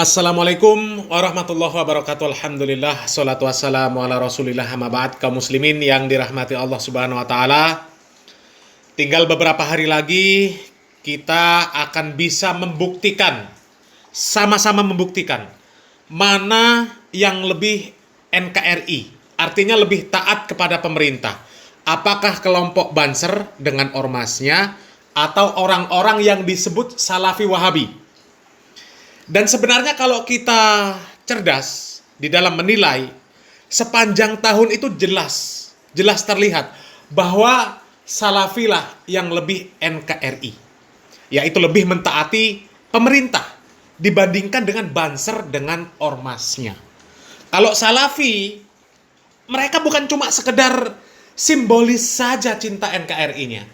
Assalamualaikum warahmatullahi wabarakatuh. Alhamdulillah, salatu wassalamu ala rasulillah, amma ba'd. Kaum muslimin yang dirahmati Allah subhanahu wa ta'ala, tinggal beberapa hari lagi kita akan bisa membuktikan, sama-sama membuktikan mana yang lebih NKRI, artinya lebih taat kepada pemerintah. Apakah kelompok Banser dengan ormasnya atau orang-orang yang disebut Salafi Wahabi? Dan sebenarnya kalau kita cerdas di dalam menilai, sepanjang tahun itu jelas terlihat bahwa Salafilah yang lebih NKRI, yaitu lebih mentaati pemerintah dibandingkan dengan Banser dengan ormasnya. Kalau Salafi, mereka bukan cuma sekedar simbolis saja cinta NKRI-nya,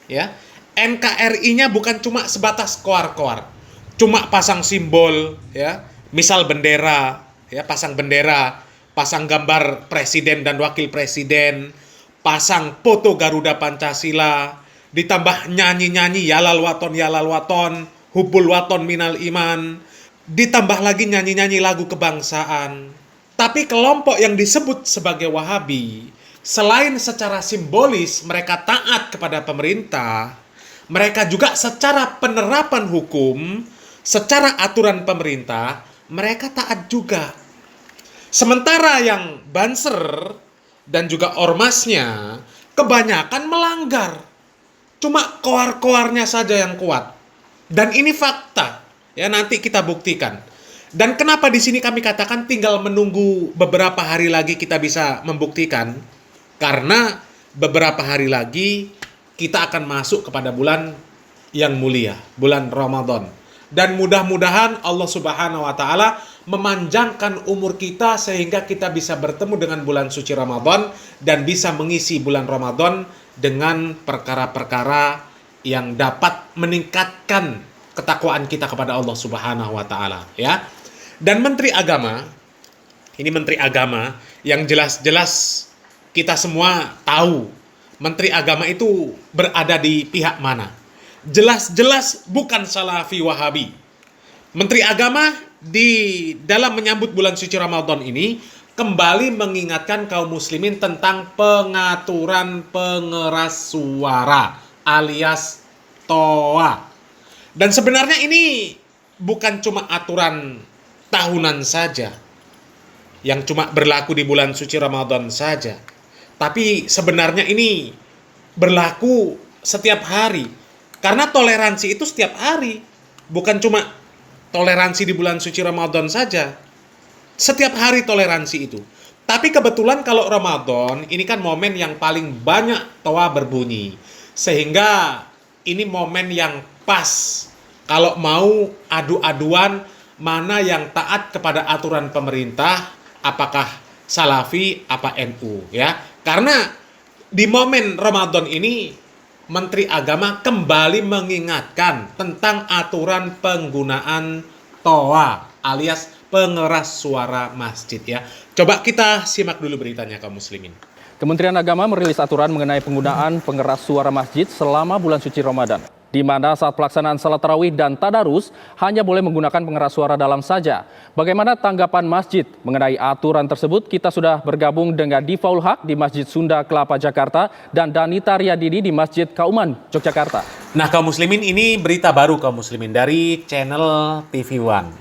ya. NKRI-nya bukan cuma sebatas koar-koar, cuma pasang simbol, ya, misal bendera, ya, pasang bendera, pasang gambar presiden dan wakil presiden, pasang foto Garuda Pancasila, ditambah nyanyi-nyanyi yalal waton, hubul waton minal iman, ditambah lagi nyanyi-nyanyi lagu kebangsaan. Tapi kelompok yang disebut sebagai Wahabi, selain secara simbolis mereka taat kepada pemerintah, mereka juga secara penerapan hukum, secara aturan pemerintah, mereka taat juga. Sementara yang Banser dan juga ormasnya kebanyakan melanggar. Cuma koar-koarnya saja yang kuat. Dan ini fakta. Ya, nanti kita buktikan. Dan kenapa di sini kami katakan tinggal menunggu beberapa hari lagi kita bisa membuktikan? Karena beberapa hari lagi kita akan masuk kepada bulan yang mulia, bulan Ramadan. Dan mudah-mudahan Allah subhanahu wa ta'ala memanjangkan umur kita sehingga kita bisa bertemu dengan bulan suci Ramadan dan bisa mengisi bulan Ramadan dengan perkara-perkara yang dapat meningkatkan ketakwaan kita kepada Allah subhanahu wa ta'ala, ya. Dan Menteri Agama, ini Menteri Agama yang jelas-jelas kita semua tahu Menteri Agama itu berada di pihak mana. Jelas-jelas bukan Salafi Wahabi. Menteri Agama di dalam menyambut bulan suci Ramadan ini kembali mengingatkan kaum muslimin tentang pengaturan pengeras suara alias TOA. Dan sebenarnya ini bukan cuma aturan tahunan saja yang cuma berlaku di bulan suci Ramadan saja. Tapi sebenarnya ini berlaku setiap hari. Karena toleransi itu setiap hari, bukan cuma toleransi di bulan suci Ramadan saja. Setiap hari toleransi itu. Tapi kebetulan kalau Ramadan, ini kan momen yang paling banyak toa berbunyi. Sehingga ini momen yang pas kalau mau adu-aduan mana yang taat kepada aturan pemerintah, apakah Salafi, apa NU, ya. Karena di momen Ramadan ini Menteri Agama kembali mengingatkan tentang aturan penggunaan TOA alias pengeras suara masjid, ya. Coba kita simak dulu beritanya kaum muslimin. Kementerian Agama merilis aturan mengenai penggunaan pengeras suara masjid selama bulan suci Ramadan, di mana saat pelaksanaan salat tarawih dan tadarus hanya boleh menggunakan pengeras suara dalam saja. Bagaimana tanggapan masjid mengenai aturan tersebut? Kita sudah bergabung dengan Difaul Haq di Masjid Sunda Kelapa Jakarta dan Danita Riyadini di Masjid Kauman Yogyakarta. Nah kaum muslimin, ini berita baru kaum muslimin dari channel TV One.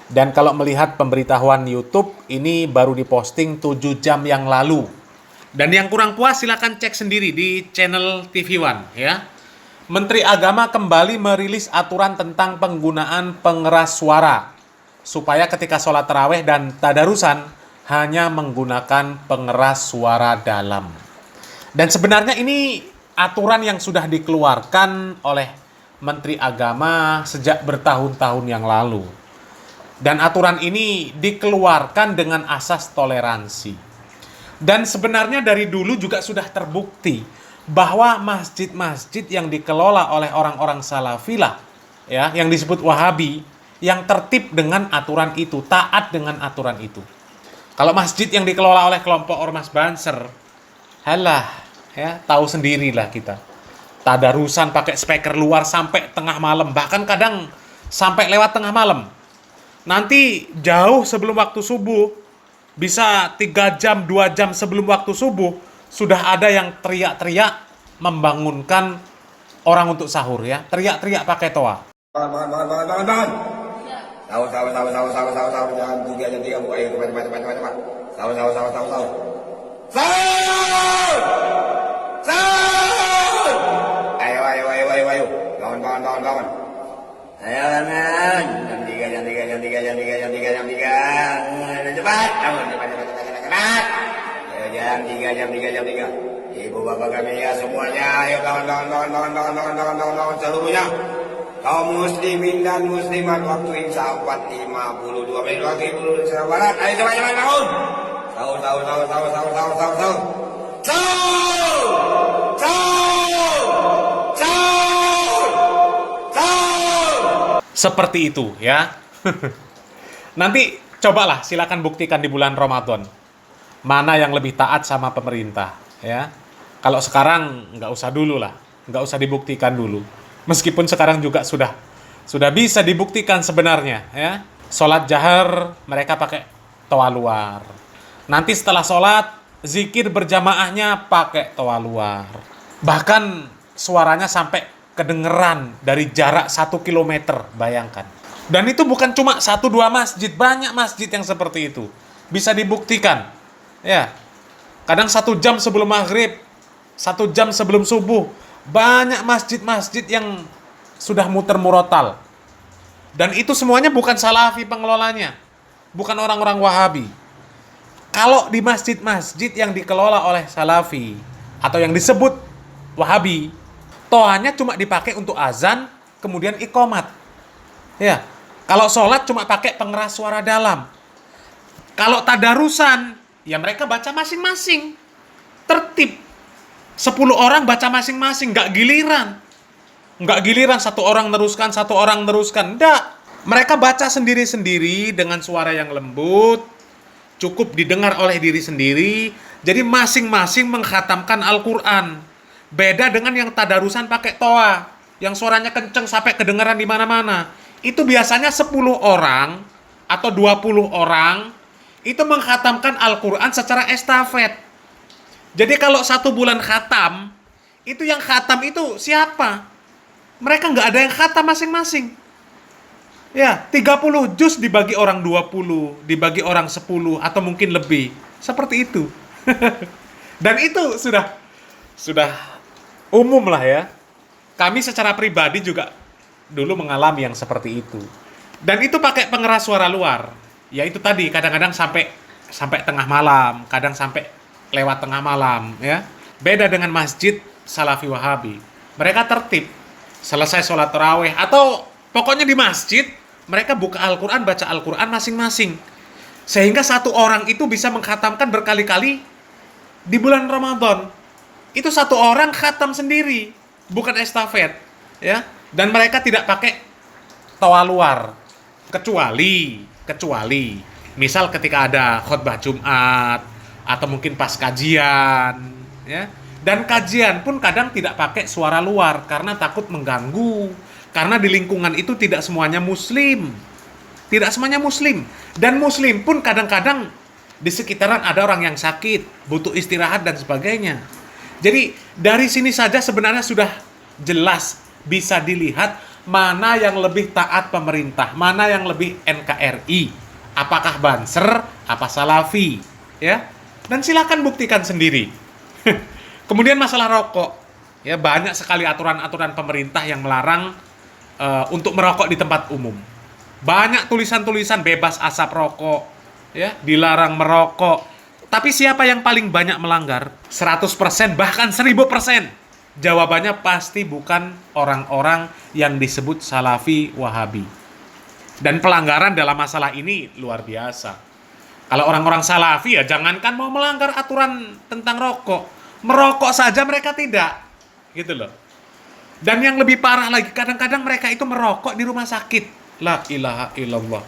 Dan kalau melihat pemberitahuan YouTube, ini baru diposting 7 jam yang lalu. Dan yang kurang puas silakan cek sendiri di channel TV One, ya. Menteri Agama kembali merilis aturan tentang penggunaan pengeras suara supaya ketika sholat tarawih dan tadarusan hanya menggunakan pengeras suara dalam. Dan sebenarnya ini aturan yang sudah dikeluarkan oleh Menteri Agama sejak bertahun-tahun yang lalu. Dan aturan ini dikeluarkan dengan asas toleransi. Dan sebenarnya dari dulu juga sudah terbukti bahwa masjid-masjid yang dikelola oleh orang-orang Salafilah, ya, yang disebut Wahabi, yang tertib dengan aturan itu, taat dengan aturan itu. Kalau masjid yang dikelola oleh kelompok ormas Banser, halah, ya, tahu sendirilah kita. Tadarusan pakai speaker luar sampai tengah malam, bahkan kadang sampai lewat tengah malam. Nanti jauh sebelum waktu subuh, bisa 3 jam, 2 jam sebelum waktu subuh, sudah ada yang teriak-teriak membangunkan orang untuk sahur ya. Teriak-teriak pakai toa. Bangun. Sahur, sahur, sahur, sahur, sahur, sahur, sahur, jam 3, buka, ayo, cepat. Sahur, sahur, sahur, sahur, sahur. Sahur! Sahur! Ayo. Bangun. Ayo, bangun. Jam 3. Cepat. Bangun, cepat. Ayo, jam 3. Ibu bapak kami ya semuanya, ayo kawan, seluruhnya. Kaum muslimin dan muslimat, waktu insya 4:52 menit waktu Indonesia Barat. Ayo cepat bangun. Sahur. Seperti itu ya. Nanti cobalah, silakan buktikan di bulan Ramadan. Mana yang lebih taat sama pemerintah ya. Kalau sekarang nggak usah dulu lah. Nggak usah dibuktikan dulu. Meskipun sekarang juga sudah bisa dibuktikan sebenarnya ya. Sholat jahar mereka pakai toa luar. Nanti setelah sholat, zikir berjamaahnya pakai toa luar. Bahkan suaranya sampai kedengeran dari jarak 1 kilometer, bayangkan. Dan itu bukan cuma 1-2 masjid, banyak masjid yang seperti itu. Bisa dibuktikan. Ya. Kadang 1 jam sebelum maghrib, 1 jam sebelum subuh, banyak masjid-masjid yang sudah muter murotal. Dan itu semuanya bukan salafi pengelolanya. Bukan orang-orang wahabi. Kalau di masjid-masjid yang dikelola oleh salafi atau yang disebut wahabi, toanya cuma dipakai untuk azan, kemudian iqomat. Ya. Kalau sholat cuma pakai pengeras suara dalam. Kalau tadarusan, ya mereka baca masing-masing. Tertib. 10 orang baca masing-masing, nggak giliran. Nggak giliran, satu orang teruskan. Nggak. Mereka baca sendiri-sendiri dengan suara yang lembut, cukup didengar oleh diri sendiri. Jadi masing-masing mengkhatamkan Al-Quran. Beda dengan yang tadarusan pakai toa, yang suaranya kenceng sampai kedengaran di mana-mana. Itu biasanya 10 orang atau 20 orang itu mengkhatamkan Al-Quran secara estafet. Jadi kalau 1 bulan khatam, itu yang khatam itu siapa? Mereka nggak ada yang khatam masing-masing. Ya, 30 juz dibagi orang 20, dibagi orang 10, atau mungkin lebih. Seperti itu. Dan itu sudah umum lah ya. Kami secara pribadi juga dulu mengalami yang seperti itu. Dan itu pakai pengeras suara luar. Ya itu tadi, kadang-kadang sampai tengah malam, kadang sampai lewat tengah malam ya. Beda dengan masjid Salafi Wahabi. Mereka tertib. Selesai sholat tarawih atau pokoknya di masjid, mereka buka Al-Quran, baca Al-Quran masing-masing. Sehingga 1 orang itu bisa mengkhatamkan berkali-kali di bulan Ramadan. Itu 1 orang khatam sendiri, bukan estafet ya. Dan mereka tidak pakai toa luar. Kecuali misal ketika ada khutbah Jumat atau mungkin pas kajian ya. Dan kajian pun kadang tidak pakai suara luar karena takut mengganggu, karena di lingkungan itu tidak semuanya muslim, dan muslim pun kadang-kadang di sekitaran ada orang yang sakit, butuh istirahat dan sebagainya. Jadi dari sini saja sebenarnya sudah jelas bisa dilihat mana yang lebih taat pemerintah, mana yang lebih NKRI, apakah Banser, apa Salafi ya. Dan silakan buktikan sendiri. Kemudian masalah rokok. Ya, banyak sekali aturan-aturan pemerintah yang melarang untuk merokok di tempat umum. Banyak tulisan-tulisan bebas asap rokok, ya, dilarang merokok. Tapi siapa yang paling banyak melanggar? 100%, bahkan 1000%. Jawabannya pasti bukan orang-orang yang disebut Salafi Wahabi. Dan pelanggaran dalam masalah ini luar biasa. Kalau orang-orang Salafi ya jangankan mau melanggar aturan tentang rokok, merokok saja mereka tidak, gitu loh. Dan yang lebih parah lagi, kadang-kadang mereka itu merokok di rumah sakit. La ilaha illallah.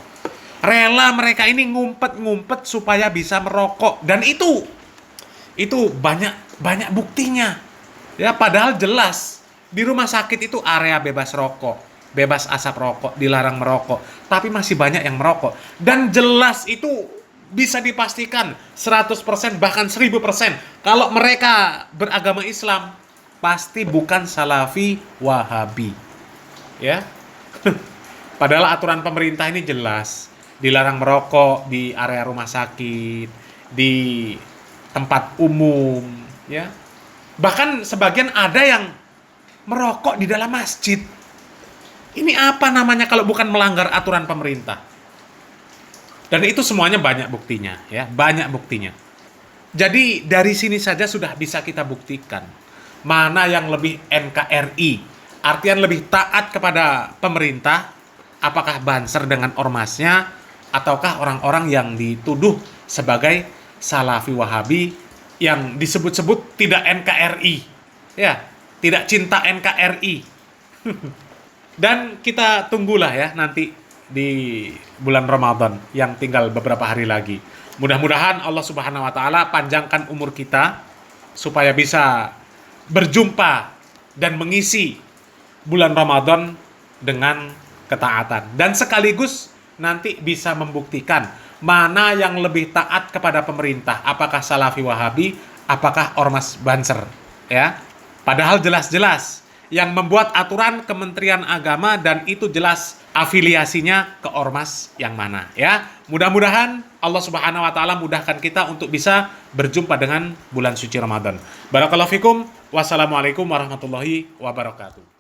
Rela mereka ini ngumpet-ngumpet supaya bisa merokok, dan itu banyak buktinya. Ya, padahal jelas di rumah sakit itu area bebas rokok. bebas asap rokok, dilarang merokok, tapi masih banyak yang merokok. Dan jelas itu bisa dipastikan 100% bahkan 1000% kalau mereka beragama Islam pasti bukan Salafi Wahabi. Ya. Padahal aturan pemerintah ini jelas, dilarang merokok di area rumah sakit, di tempat umum, ya. Bahkan sebagian ada yang merokok di dalam masjid. Ini apa namanya kalau bukan melanggar aturan pemerintah? Dan itu semuanya banyak buktinya, ya, banyak buktinya. Jadi dari sini saja sudah bisa kita buktikan mana yang lebih NKRI, artian lebih taat kepada pemerintah, apakah Banser dengan ormasnya, ataukah orang-orang yang dituduh sebagai Salafi Wahabi yang disebut-sebut tidak NKRI, ya, tidak cinta NKRI. Dan kita tunggulah ya nanti di bulan Ramadan yang tinggal beberapa hari lagi. Mudah-mudahan Allah Subhanahu wa taala panjangkan umur kita supaya bisa berjumpa dan mengisi bulan Ramadan dengan ketaatan, dan sekaligus nanti bisa membuktikan mana yang lebih taat kepada pemerintah, apakah Salafi Wahabi, apakah ormas Banser, ya. Padahal jelas-jelas yang membuat aturan Kementerian Agama dan itu jelas afiliasinya ke ormas yang mana, ya. Mudah-mudahan Allah Subhanahu wa taala mudahkan kita untuk bisa berjumpa dengan bulan suci Ramadan. Barakallahu fikum. Wassalamualaikum warahmatullahi wabarakatuh.